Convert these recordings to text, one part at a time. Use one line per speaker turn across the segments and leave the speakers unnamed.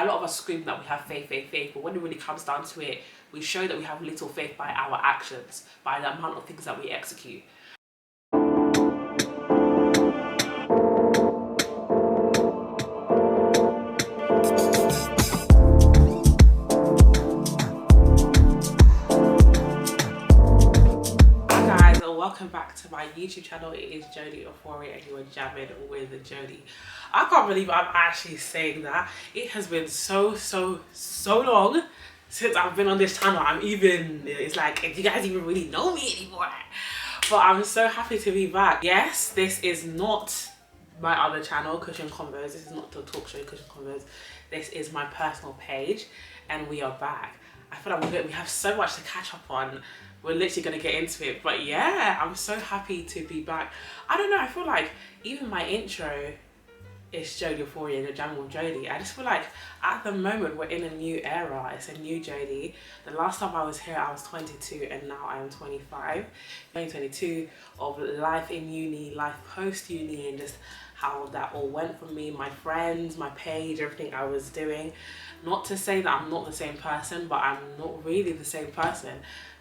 A lot of us scream that we have faith, faith, faith, but when it really comes down to it, we show that we have little faith by our actions, by the amount of things that we execute. Welcome back to my YouTube channel. It is Jodie Euphoria and you are jamming with Jodie. I can't believe I'm actually saying that. It has been so long since I've been on this channel. It's like, do you guys even really know me anymore? But I'm so happy to be back. Yes, this is not my other channel, Cushion Convos. This is not the talk show Cushion Convos. This is my personal page and we are back. I feel like we have so much to catch up on. We're literally going to get into it, but yeah, I'm so happy to be back. I don't know, I feel like even my intro is Jodie Euphoria and the Jam with Jodie. I just feel like at the moment we're in a new era. It's a new Jodie. The last time I was here I was 22 and now I am 25. 2022 of life in uni, life post uni, and just how that all went for me, my friends, my page, everything I was doing. Not to say that I'm not the same person, but I'm not really the same person.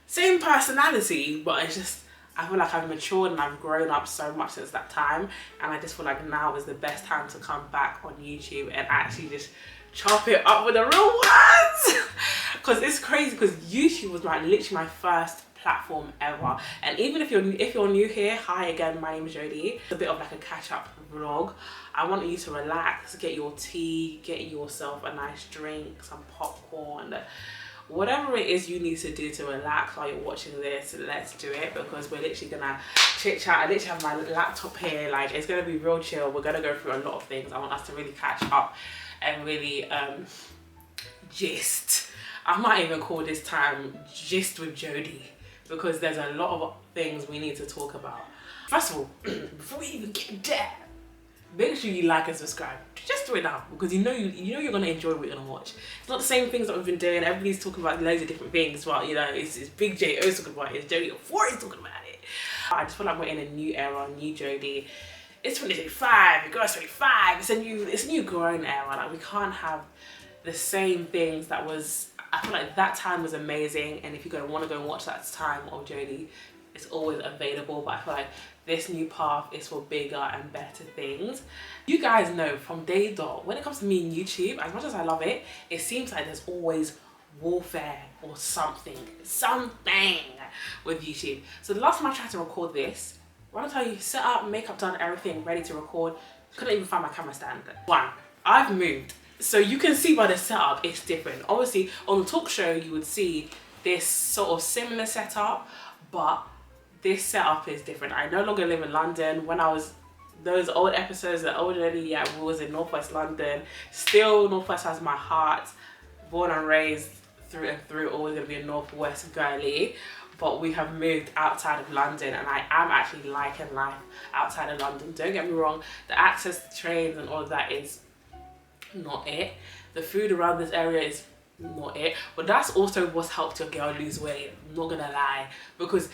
Same personality, but it's just, I feel like I've matured and I've grown up so much since that time, and I just feel like now is the best time to come back on YouTube and actually just chop it up with the real ones. Because it's crazy, because YouTube was like literally my first platform ever. And even if you're new here, hi again, my name is Jodie. It's a bit of like a catch-up vlog. I want you to relax, get your tea, get yourself a nice drink, some popcorn, whatever it is you need to do to relax while you're watching this. Let's do it, because we're literally gonna chit chat. I literally have my laptop here, like it's gonna be real chill. We're gonna go through a lot of things. I want us to really catch up and really gist. I might even call this time Gist with Jodie, because there's a lot of things we need to talk about. First of all, before we even get there, make sure you like and subscribe. Just do it now, because you know you're gonna enjoy what you're gonna watch. It's not the same things that we've been doing. Everybody's talking about loads of different things, but you know, it's Big J.O.'s talking about it, it's Jodie Euphoria talking about it. I just feel like we're in a new era, new Jodie. It's 2025, the girl's 25, it's a new growing era. Like, we can't have the same things that was, I feel like that time was amazing, and if you want to go and watch that time of Jodie, it's always available, but I feel like this new path is for bigger and better things. You guys know from day dot, when it comes to me and YouTube, as much as I love it, it seems like there's always warfare or something with YouTube. So the last time I tried to record this, when I tell you, set up, makeup done, everything ready to record, couldn't even find my camera stand. One, I've moved. So you can see by the setup, it's different. Obviously, on the talk show, you would see this sort of similar setup, but this setup is different. I no longer live in London. When I was, those old episodes, the old lady, yeah, we was in Northwest London. Still, Northwest has my heart. Born and raised through and through, always gonna be a Northwest girly. But we have moved outside of London, and I am actually liking life outside of London. Don't get me wrong, the access to trains and all of that is not it. The food around this area is not it. But that's also what's helped your girl lose weight, I'm not gonna lie. Because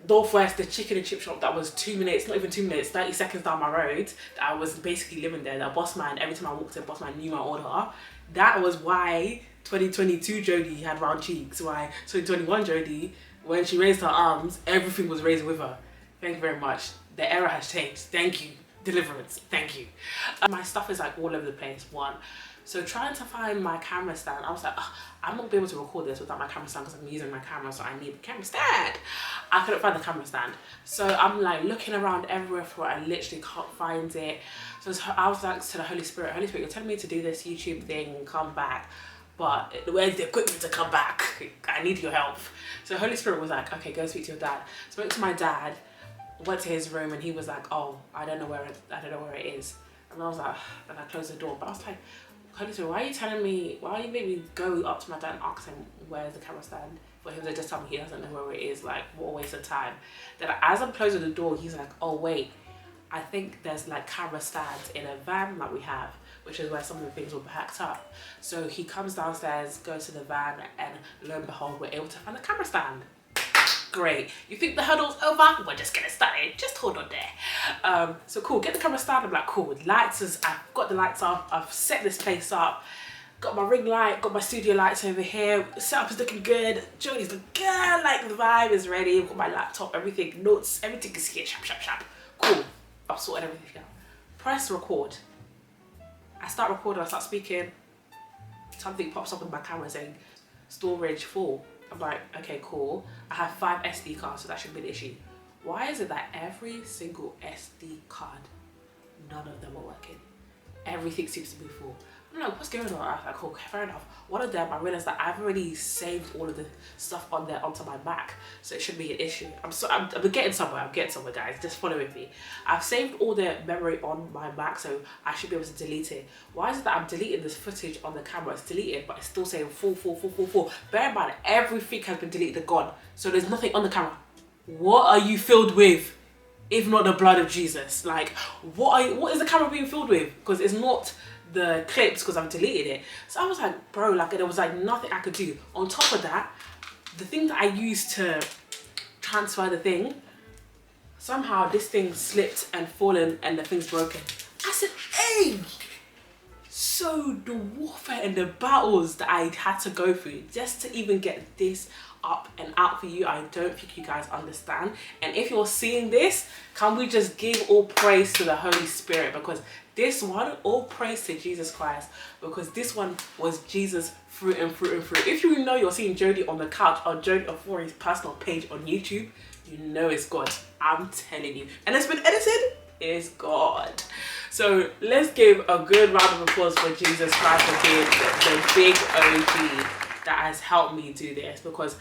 Northwest, the chicken and chip shop that was 2 minutes, not even 2 minutes, 30 seconds down my road, that I was basically living there, that boss man, every time I walked in, boss man knew my order. That was why 2022 Jodie had round cheeks, why 2021 Jodie, when she raised her arms, everything was raised with her. Thank you very much. The era has changed. Thank you. Deliverance. Thank you. My stuff is like all over the place, one. So trying to find my camera stand, I was like, oh, I'm not gonna be able to record this without my camera stand because I'm using my camera, so I need the camera stand. I couldn't find the camera stand. So I'm like looking around everywhere for it, I literally can't find it. So I was like to the Holy Spirit, you're telling me to do this YouTube thing and come back, but where's the equipment to come back? I need your help. So Holy Spirit was like, okay, go speak to your dad. So I went to my dad, went to his room, and he was like, oh, I don't know where it is. And I was like, then I closed the door, but I was like, Holy Spirit, why are you making me go up to my dad and ask him where's the camera stand? For him to just tell me he doesn't know where it is, like, what a waste of time. Then as I'm closing the door, he's like, oh wait, I think there's like camera stands in a van that we have, which is where some of the things were packed up. So he comes downstairs, goes to the van, and lo and behold, we're able to find the camera stand. Great. You think the hurdle's over? We're just getting started. Just hold on there. So cool, get the camera stand. I'm like, cool, I've got the lights off, I've set this place up. got my ring light, got my studio lights over here, setup is looking good, Jodie's looking good, like the vibe is ready, I've got my laptop, everything, notes, everything is here, sharp. Cool, I've sorted everything out. Press record. I start recording, I start speaking, something pops up on my camera saying storage full. I'm like, okay, cool. I have 5 SD cards, so that shouldn't be an issue. Why is it that every single SD card, none of them are working? Everything seems to be full. I'm like, what's going on? I was like, okay, fair enough. One of them, I realized that I've already saved all of the stuff on there onto my Mac, so it shouldn't be an issue. I'm getting somewhere. I'm getting somewhere, guys. Just follow with me. I've saved all the memory on my Mac, so I should be able to delete it. Why is it that I'm deleting this footage on the camera? It's deleted, but it's still saying full. Bear in mind, everything has been deleted and gone, so there's nothing on the camera. What are you filled with, if not the blood of Jesus? Like, what is the camera being filled with? Because it's not the clips, because I've deleted it. So I was like, bro, like, there was like nothing I could do. On top of that, the thing that I used to transfer the thing, somehow this thing slipped and fallen and the thing's broken. I said, hey! So the warfare and the battles that I had to go through just to even get this up and out for you, I don't think you guys understand. And if you're seeing this, can we just give all praise to the Holy Spirit? Because this one, all praise to Jesus Christ, because this one was Jesus through and through and through. If you know you're seeing Jodie on the couch or Jodie Ofori's personal page on YouTube, you know it's God. I'm telling you. And it's been edited, it's God. So let's give a good round of applause for Jesus Christ for being the big OG that has helped me do this, because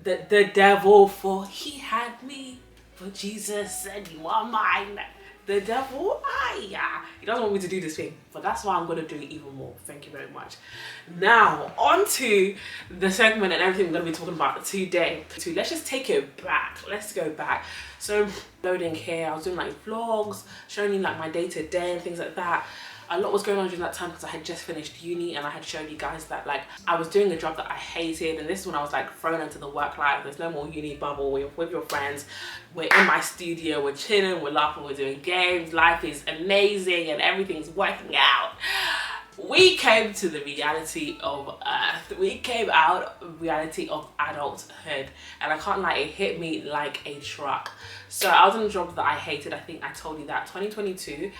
the devil, for he had me, but Jesus said you are mine. The devil, he doesn't want me to do this thing, but that's why I'm going to do it even more. Thank you very much. Now, on to the segment and everything we're going to be talking about today. So let's just take it back. Let's go back. So, loading here, I was doing like vlogs, showing you like my day-to-day and things like that. A lot was going on during that time because I had just finished uni, and I had showed you guys that like I was doing a job that I hated, and this is when I was like thrown into the work life. There's no more uni bubble, we're with your friends, we're in my studio, we're chilling, we're laughing, we're doing games, life is amazing and everything's working out. We came to the reality of earth. We came out of reality of adulthood, and I can't lie, it hit me like a truck. So I was in a job that I hated. I think I told you that 2022.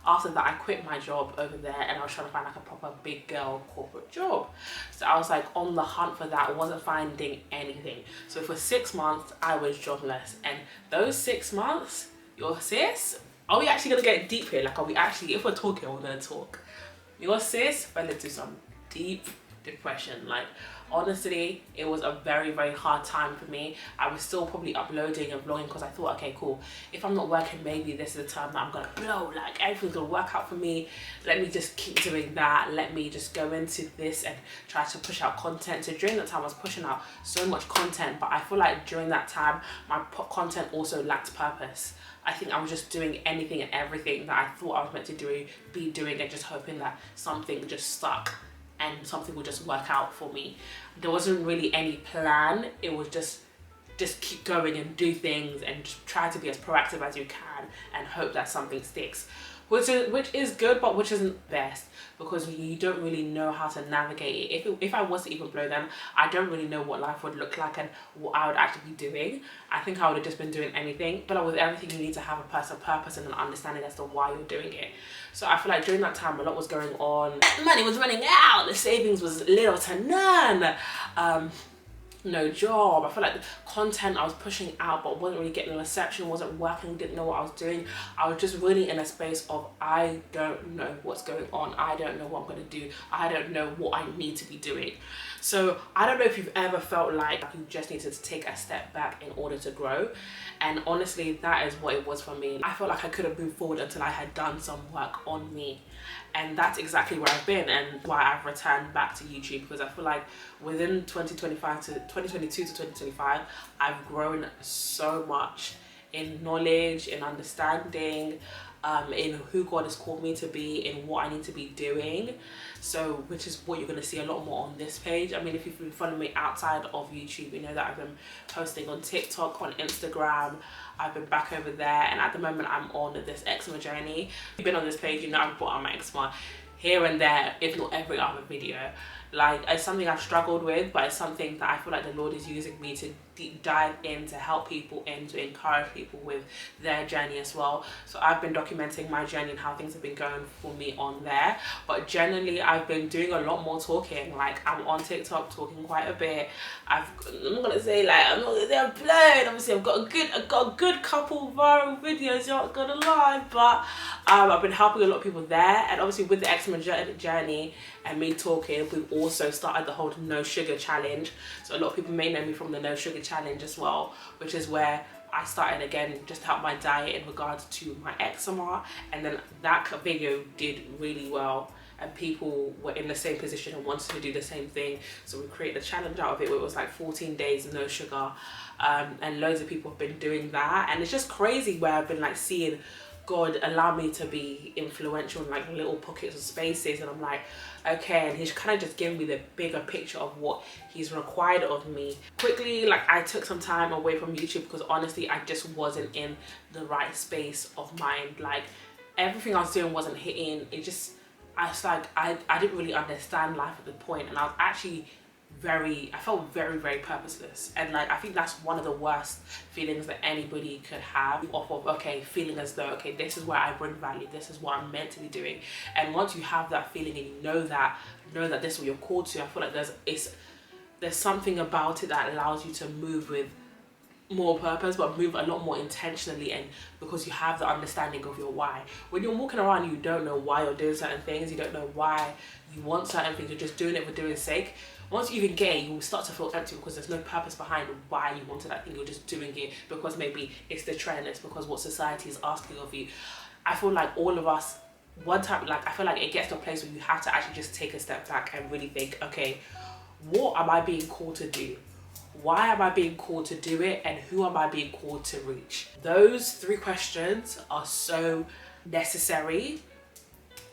After that, I quit my job over there, and I was trying to find like a proper big girl corporate job. So I was like on the hunt for that, wasn't finding anything. So for 6 months, I was jobless. And those 6 months, your sis, are we actually gonna get deep here? Like, are we actually, if we're talking, we're gonna talk. Your sis fell into some deep depression. Like, honestly, it was a very, very hard time for me. I was still probably uploading and vlogging because I thought, okay, cool, if I'm not working, maybe this is the time that I'm gonna blow, like everything's gonna work out for me. Let me just keep doing that. Let me just go into this and try to push out content. So during that time, I was pushing out so much content, but I feel like during that time, my content also lacked purpose. I think I was just doing anything and everything that I thought I was meant to be doing, and just hoping that something just stuck and something would just work out for me. There wasn't really any plan. It was just keep going and do things and just try to be as proactive as you can and hope that something sticks. Which is good, but which isn't best, because you don't really know how to navigate it. If I was to even blow them, I don't really know what life would look like and what I would actually be doing. I think I would have just been doing anything. But with everything, you need to have a personal purpose and an understanding as to why you're doing it. So I feel like during that time, a lot was going on. Money was running out. The savings was little to none. No job. I feel like the content I was pushing out but wasn't really getting a reception, wasn't working, didn't know what I was doing. I was just really in a space of, I don't know what's going on. I don't know what I'm going to do. I don't know what I need to be doing. So I don't know if you've ever felt like you just needed to take a step back in order to grow. And honestly, that is what it was for me. I felt like I couldn't move forward until I had done some work on me. And that's exactly where I've been, and why I've returned back to YouTube, because I feel like within 2022 to 2025, I've grown so much in knowledge, in understanding, in who God has called me to be, in what I need to be doing. So, which is what you're going to see a lot more on this page. I mean, if you've been following me outside of YouTube, you know that I've been posting on TikTok, on Instagram. I've been back over there, and at the moment I'm on this eczema journey. If you've been on this page, you know I've brought out my eczema. here and there, if not every other video. Like, it's something I've struggled with, but it's something that I feel like the Lord is using me to deep dive in, to help people in, to encourage people with their journey as well. So I've been documenting my journey and how things have been going for me on there. But generally, I've been doing a lot more talking. Like, I'm on TikTok talking quite a bit. I'm not gonna say I'm playing. Obviously, I've got a good couple viral videos, not gonna lie. But I've been helping a lot of people there, and obviously with the eczema journey and me talking, we've also started the whole no sugar challenge. So a lot of people may know me from the no sugar challenge as well, which is where I started again just to help my diet in regards to my eczema. And then that video did really well, and people were in the same position and wanted to do the same thing. So we created a challenge out of it where it was like 14 days no sugar, and loads of people have been doing that. And it's just crazy where I've been like seeing God allow me to be influential in like little pockets of spaces, and I'm like, okay, and he's kind of just giving me the bigger picture of what he's required of me. Quickly, like, I took some time away from YouTube because honestly I just wasn't in the right space of mind. Like, everything I was doing wasn't hitting. It just, I was like, I didn't really understand life at the point, and I was actually I felt very purposeless. And like, I think that's one of the worst feelings that anybody could have, off of, okay, feeling as though, okay, this is where I bring value, this is what I'm meant to be doing. And once you have that feeling and you know that this is what you're called to, I feel like there's something about it that allows you to move with more purpose, but move a lot more intentionally, and because you have the understanding of your why. When you're walking around and you don't know why you're doing certain things, you don't know why you want certain things, you're just doing it for doing sake. Once you even get it, you will start to feel empty because there's no purpose behind why you wanted that thing. You're just doing it because maybe it's the trend, it's because what society is asking of you. I feel like all of us, one time, like, I feel like it gets to a place where you have to actually just take a step back and really think, okay, what am I being called to do? Why am I being called to do it? And who am I being called to reach? Those 3 questions are so necessary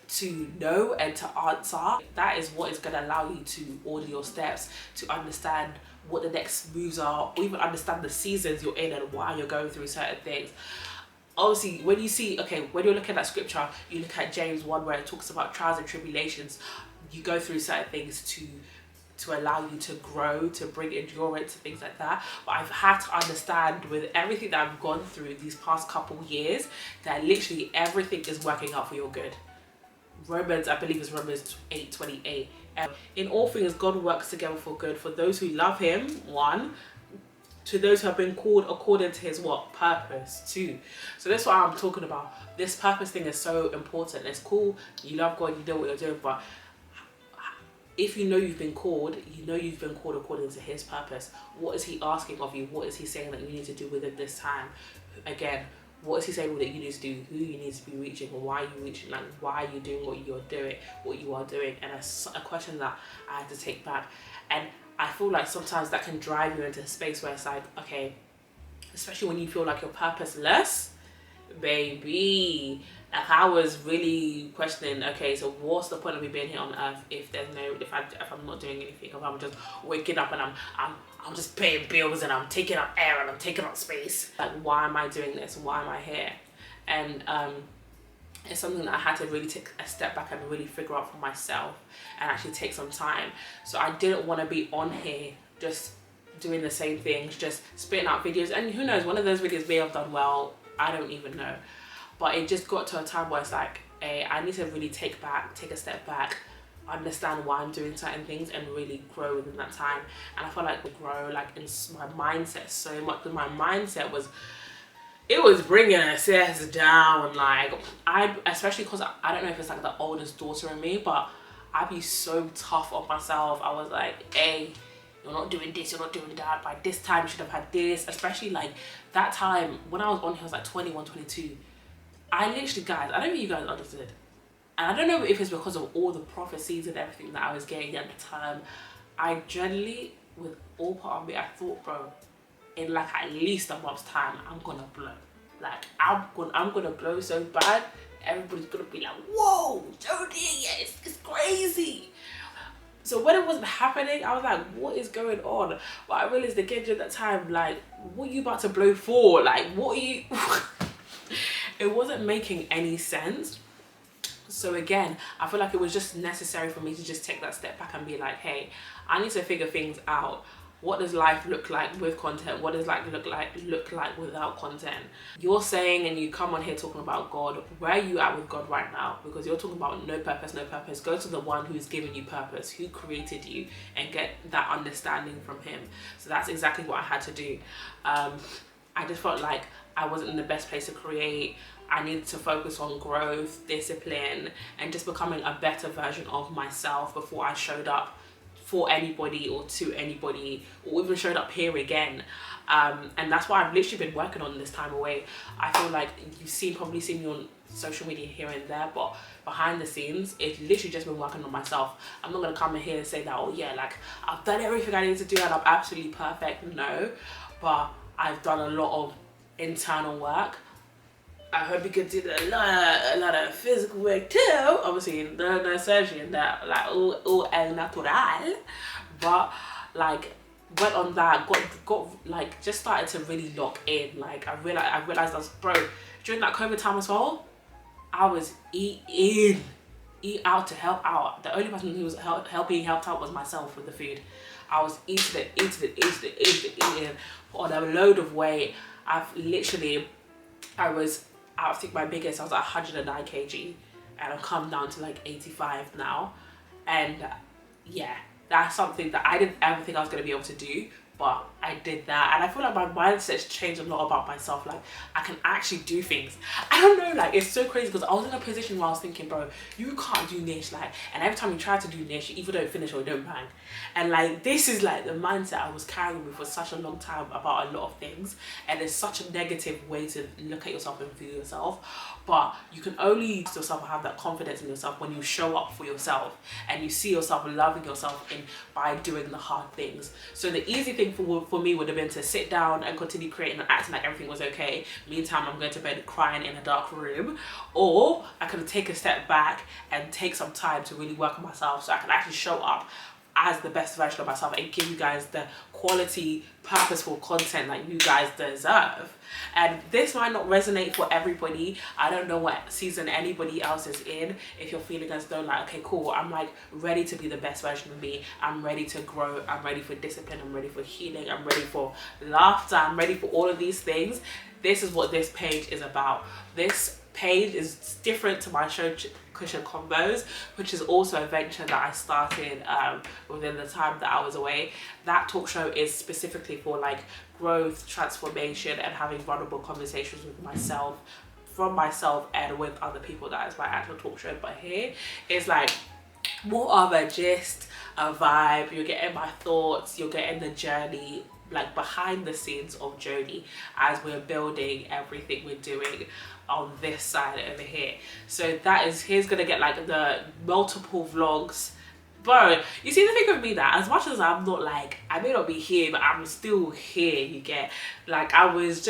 to know and to answer. That is what is going to allow you to order your steps, to understand what the next moves are, or even understand the seasons you're in and why you're going through certain things. Obviously, when you see, okay, when you're looking at scripture, you look at James 1 where it talks about trials and tribulations. You go through certain things to allow you to grow, to bring endurance, things like that. But I've had to understand with everything that I've gone through these past couple years that literally everything is working out for your good. Romans, I believe it's Romans 8:28. In all things, God works together for good for those who love him, 1, to those who have been called according to his what? Purpose, 2. So that's what I'm talking about. This purpose thing is so important. It's cool, you love God, you know what you're doing, but if you know you've been called, you know you've been called according to his purpose. What is he asking of you? What is he saying that you need to do within this time? Again, what is he saying that you need to do? Who you need to be reaching? Why are you reaching? Like, why are you doing what you are doing? And it's a question that I had to take back. And I feel like sometimes that can drive you into a space where it's like, okay, especially when you feel like you're purposeless, baby. Like, I was really questioning, okay, so what's the point of me being here on earth if I'm not doing anything, if I'm just waking up and I'm just paying bills and I'm taking up air and I'm taking up space. Like, why am I doing this? Why am I here? And it's something that I had to really take a step back and really figure out for myself and actually take some time. So I didn't want to be on here just doing the same things, just spitting out videos, and who knows, one of those videos may have done well, I don't even know. But it just got to a time where it's like, hey, I need to really take a step back, understand why I'm doing certain things, and really grow within that time. And I feel like we grow like in my mindset so much, because my mindset was bringing us down. Like, especially because I don't know if it's like the oldest daughter in me, but I'd be so tough on myself. I was like, hey, you're not doing this, you're not doing that, by this time you should have had this. Especially like that time when I was on here, I was like 21, 22. I literally, guys, I don't think you guys understood. And I don't know if it's because of all the prophecies and everything that I was getting at the time. I generally, with all part of me, I thought, bro, in like at least a month's time, I'm gonna blow. Like, I'm gonna blow so bad, everybody's gonna be like, whoa, Jodie, yeah, it's crazy. So when it wasn't happening, I was like, what is going on? But I realized again during that time, like, what are you about to blow for? Like, what are you... It wasn't making any sense. So again, I feel like it was just necessary for me to just take that step back and be like, hey, I need to figure things out. What does life look like with content? What does like look like without content? You're saying, and you come on here talking about God. Where are you at with God right now? Because you're talking about no purpose, no purpose. Go to the one who's given you purpose, who created you, and get that understanding from him. So that's exactly what I had to do. I just felt like I wasn't in the best place to create. I needed to focus on growth, discipline, and just becoming a better version of myself before I showed up for anybody or to anybody, or even showed up here again. And that's what I've literally been working on this time away. I feel like you've probably seen me on social media here and there, but behind the scenes, it's literally just been working on myself. I'm not gonna come in here and say that, oh yeah, like I've done everything I need to do and I'm absolutely perfect. No, but I've done a lot of internal work. I hope you can do a lot of physical work too. Obviously, no surgery and that, like all el natural. But like went on that, got like just started to really lock in. Like I realized I was, bro, during that COVID time as well, I was eat out to help out. The only person who was helped out was myself with the food. I was eating on a load of weight. I think my biggest, I was at 109 kg and I've come down to like 85 now. And yeah, that's something that I didn't ever think I was going to be able to do, but I did that. And I feel like my mindset's changed a lot about myself. Like I can actually do things. I don't know, like it's so crazy because I was in a position where I was thinking, bro, you can't do niche, like, and every time you try to do niche, you either don't finish or don't bang. And like this is like the mindset I was carrying with for such a long time about a lot of things, and it's such a negative way to look at yourself and view yourself. But you can only use yourself and have that confidence in yourself when you show up for yourself and you see yourself loving yourself by doing the hard things. So the easy thing for me would have been to sit down and continue creating and acting like everything was okay. Meantime, I'm going to bed crying in a dark room. Or I could take a step back and take some time to really work on myself so I can actually show up as the best version of myself and give you guys the quality, purposeful content that you guys deserve. And this might not resonate for everybody. I don't know what season anybody else is in. If you're feeling as though like, okay, cool, I'm like ready to be the best version of me. I'm ready to grow. I'm ready for discipline. I'm ready for healing. I'm ready for laughter. I'm ready for all of these things. This is what this page is about. This page is different to my show Cushion Combos, which is also a venture that I started within the time that I was away. That talk show is specifically for like growth, transformation, and having vulnerable conversations with myself, from myself and with other people. That is my actual talk show. But here it's like more of a gist, a vibe. You're getting my thoughts, you're getting the journey, like behind the scenes of Jodie as we're building everything we're doing on this side over here. So that is, here's gonna get like the multiple vlogs. Bro, you see the thing with me, that as much as I'm not like, I may not be here, but I'm still here, you get, like I was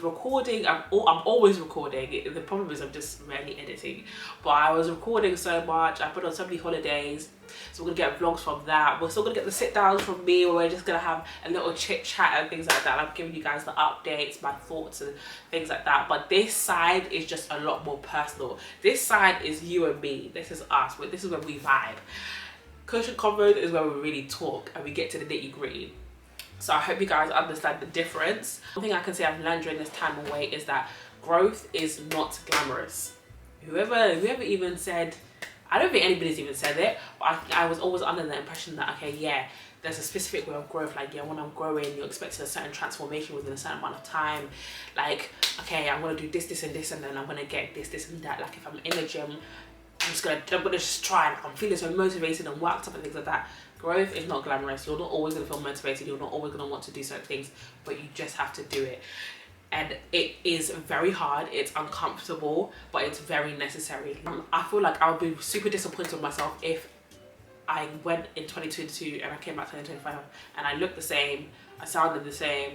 recording, I'm always recording. The problem is I'm just rarely editing, but I was recording so much. I put on so many holidays, so we're gonna get vlogs from that. We're still gonna get the sit downs from me, where we're just gonna have a little chit chat and things like that. I'm giving you guys the updates, my thoughts and things like that. But this side is just a lot more personal. This side is you and me. This is us. This is where we vibe. Cushion Convo is where we really talk and we get to the nitty gritty. So I hope you guys understand the difference. One thing I can say I've learned during this time away is that growth is not glamorous. Whoever even said, I don't think anybody's even said it, but I was always under the impression that, okay, yeah, there's a specific way of growth. Like, yeah, when I'm growing, you're expecting a certain transformation within a certain amount of time. Like, okay, I'm gonna do this, and this, and then I'm gonna get this, and that. Like, if I'm in the gym, I'm gonna just try, like I'm feeling so motivated and worked up and things like that. Growth is not glamorous. You're not always gonna feel motivated. You're not always gonna want to do certain things, but you just have to do it. And it is very hard, it's uncomfortable, but it's very necessary. I feel like I would be super disappointed with myself if I went in 2022 and I came back 2025 and I looked the same, I sounded the same,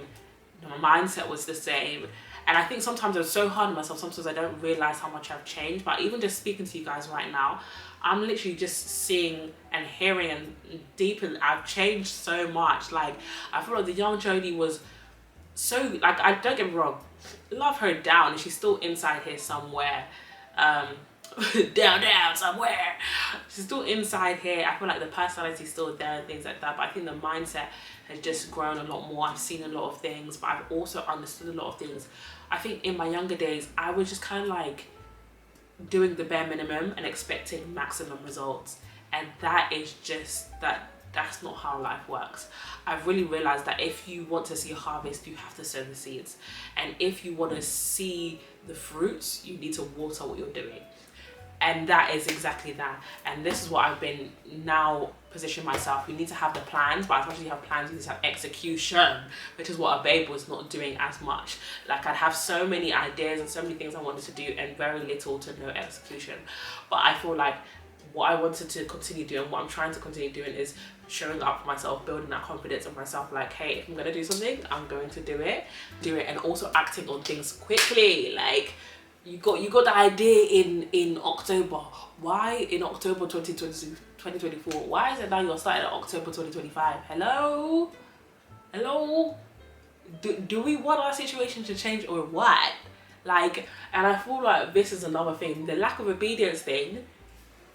my mindset was the same. And I think sometimes I'm so hard on myself, sometimes I don't realize how much I've changed. But even just speaking to you guys right now, I'm literally just seeing and hearing and deepen. I've changed so much. Like, I feel like the young Jodie was so, like, I don't get me wrong, love her down and she's still inside here somewhere. down somewhere. She's still inside here. I feel like the personality's still there and things like that, but I think the mindset has just grown a lot more. I've seen a lot of things, but I've also understood a lot of things. I think in my younger days, I was just kind of like doing the bare minimum and expecting maximum results, and that is just that's not how life works. I've really realized that if you want to see a harvest, you have to sow the seeds, and if you want to see the fruits, you need to water what you're doing. And that is exactly that. And this is what I've been now positioning myself. You need to have the plans, but as much as you have plans, you need to have execution, which is what a babe was not doing as much. Like, I'd have so many ideas and so many things I wanted to do and very little to no execution. But I feel like what I wanted to continue doing, what I'm trying to continue doing, is showing up for myself, building that confidence in myself. Like, hey, if I'm going to do something, I'm going to do it, and also acting on things quickly. Like, you got the idea in October. Why in October 2024? Why is it now you're starting in October 2025? Hello? Do we want our situation to change or what? Like, and I feel like this is another thing. The lack of obedience thing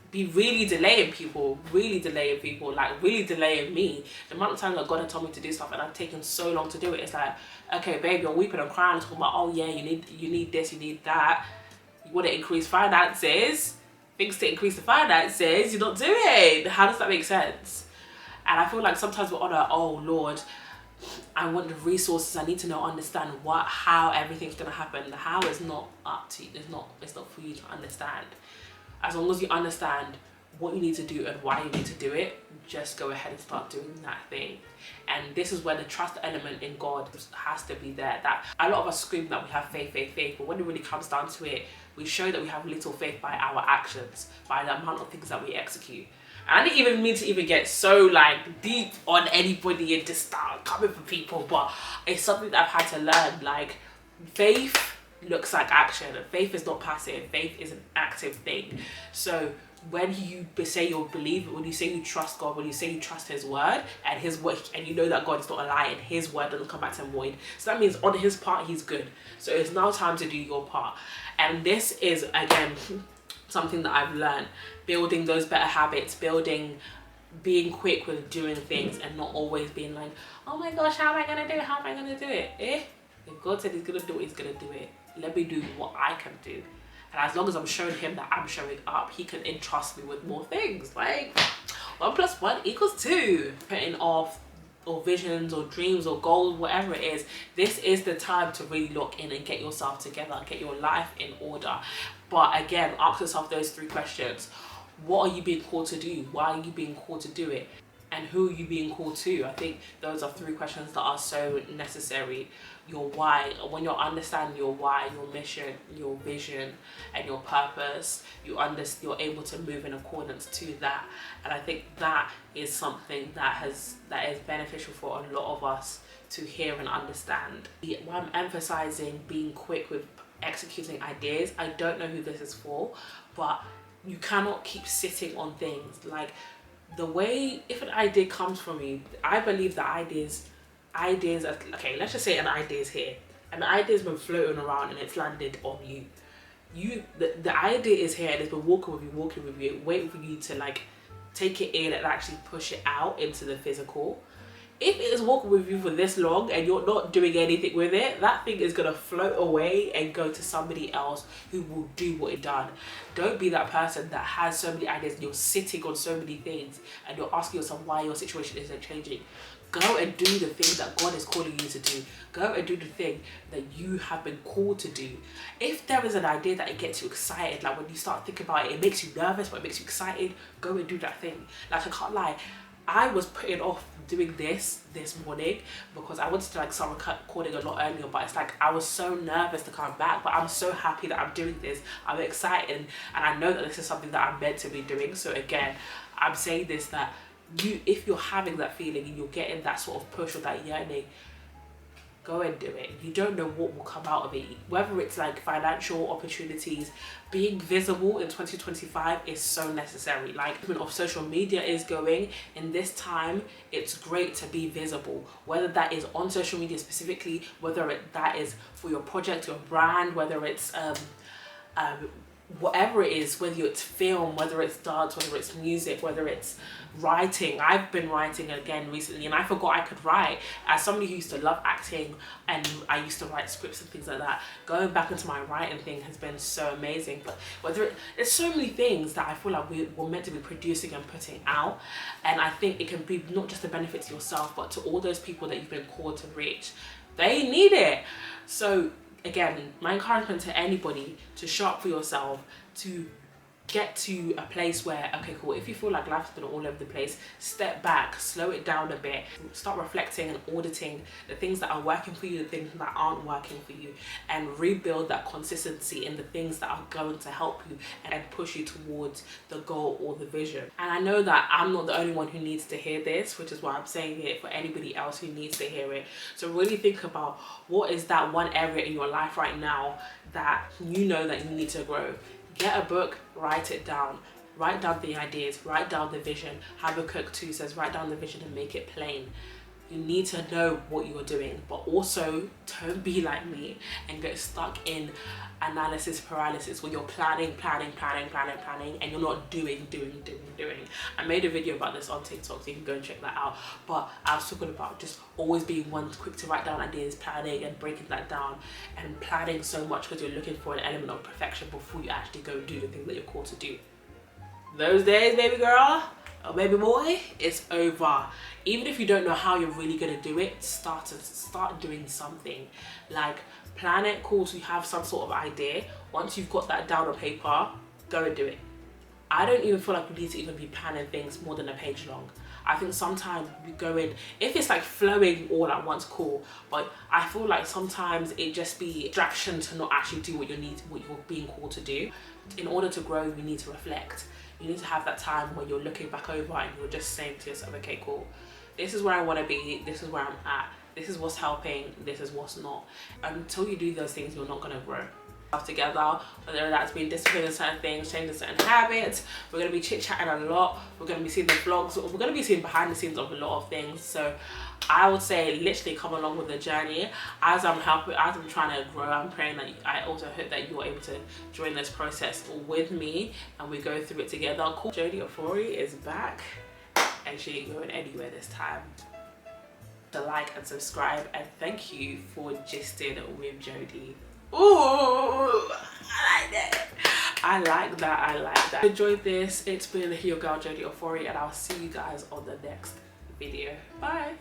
be really delaying people, like really delaying me. The amount of times that God had told me to do stuff and I've taken so long to do it, it's like, okay, babe, you're weeping and crying, talking about, oh yeah, you need this, you need that. You want to increase finances, things to increase the finances, you're not doing. How does that make sense? And I feel like sometimes we're on a, oh Lord, I want the resources, I need to understand how everything's gonna happen. The how is not up to you, it's not for you to understand. As long as you understand what you need to do and why you need to do it, just go ahead and start doing that thing. And this is where the trust element in God has to be there. That a lot of us scream that we have faith, but when it really comes down to it, we show that we have little faith by our actions, by the amount of things that we execute. And I didn't even mean to even get so like deep on anybody and just start coming for people, but it's something that I've had to learn. Like, faith looks like action. Faith is not passive. Faith is an active thing. So when you say you believe, when you say you trust God, when you say you trust His word and His word, and you know that God is not a lie and His word doesn't come back to Him void, so that means on His part He's good. So it's now time to do your part. And this is again something that I've learned: building those better habits, being quick with doing things and not always being like, oh my gosh, how am I gonna do it? How am I gonna do it? If God said He's gonna do it, He's gonna do it. Let me do what I can do. And as long as I'm showing Him that I'm showing up, He can entrust me with more things. Like, 1 + 1 = 2. Putting off or visions or dreams or goals, whatever it is, this is the time to really look in and get yourself together, get your life in order. But again, ask yourself those 3 questions. What are you being called to do? Why are you being called to do it? And who are you being called to? I think those are 3 questions that are so necessary. Your why. When you understand your why, your mission, your vision, and your purpose, you're able to move in accordance to that. And I think that is something that is beneficial for a lot of us to hear and understand. Why I'm emphasizing being quick with executing ideas, I don't know who this is for, but you cannot keep sitting on things. Like, the way, if an idea comes from you, I believe that ideas are, okay, let's just say an idea is here and the idea's been floating around and it's landed on you. The idea is here and it's been walking with you, waiting for you to like take it in and actually push it out into the physical. If it is walking with you for this long and you're not doing anything with it, that thing is gonna float away and go to somebody else who will do what it done. Don't be that person that has so many ideas and you're sitting on so many things and you're asking yourself why your situation isn't changing. Go and do the thing that God is calling you to do. Go and do the thing that you have been called to do. If there is an idea that it gets you excited, like when you start thinking about it, it makes you nervous but it makes you excited, go and do that thing. Like, I can't lie, I was putting off doing this morning because I wanted to like start recording a lot earlier, but it's like I was so nervous to come back. But I'm so happy that I'm doing this. I'm excited and I know that this is something that I'm meant to be doing. So again, I'm saying this, that if you're having that feeling and you're getting that sort of push or that yearning, go and do it. You don't know what will come out of it. Whether it's like financial opportunities, being visible in 2025 is so necessary. Like, of social media is going in this time, it's great to be visible. Whether that is on social media specifically, whether that is for your project, your brand, whether it's whatever it is, whether it's film, whether it's dance, whether it's music, whether it's writing. I've been writing again recently, and I forgot I could write. As somebody who used to love acting, and I used to write scripts and things like that, going back into my writing thing has been so amazing. But there's so many things that I feel like we're meant to be producing and putting out, and I think it can be not just a benefit to yourself, but to all those people that you've been called to reach. They need it. So again, my encouragement to anybody to show up for yourself, to get to a place where, okay, cool, if you feel like life's been all over the place, step back, slow it down a bit, start reflecting and auditing the things that are working for you, the things that aren't working for you, and rebuild that consistency in the things that are going to help you and push you towards the goal or the vision. And I know that I'm not the only one who needs to hear this, which is why I'm saying it for anybody else who needs to hear it. So really think about, what is that one area in your life right now that you know that you need to grow? Get a book, write it down. Write down the ideas, write down the vision. Habakkuk 2 says, write down the vision and make it plain. You need to know what you are doing, but also don't be like me and get stuck in analysis paralysis where you're planning, and you're not doing. I made a video about this on TikTok, so you can go and check that out. But I was talking about just always being one quick to write down ideas, planning and breaking that down, and planning so much because you're looking for an element of perfection before you actually go do the thing that you're called to do. Those days, baby girl or baby boy, it's over. Even if you don't know how you're really gonna do it, start doing something. Like, plan it, cool, so you have some sort of idea. Once you've got that down on paper, go and do it. I don't even feel like we need to even be planning things more than a page long. I think sometimes we go in, if it's like flowing all at once, cool, but I feel like sometimes it just be distraction to not actually do what you're being called to do. In order to grow, you need to reflect. You need to have that time where you're looking back over and you're just saying to yourself, okay, cool, this is where I want to be, this is where I'm at, this is what's helping, this is what's not. Until you do those things, you're not going to grow. Together, whether that's being disciplined in certain things, changing certain habits. We're going to be chit-chatting a lot. We're going to be seeing the vlogs. We're going to be seeing behind the scenes of a lot of things. So I would say literally come along with the journey. As I'm trying to grow, I'm praying that I also hope that you're able to join this process with me and we go through it together. Cool. Jodie Ofori is back and she ain't going anywhere this time. To like and subscribe, and thank you for gisting with Jodie. Ooh, I like that. I like that. Enjoyed this. It's been your girl Jodie Ofori, and I'll see you guys on the next video. Bye.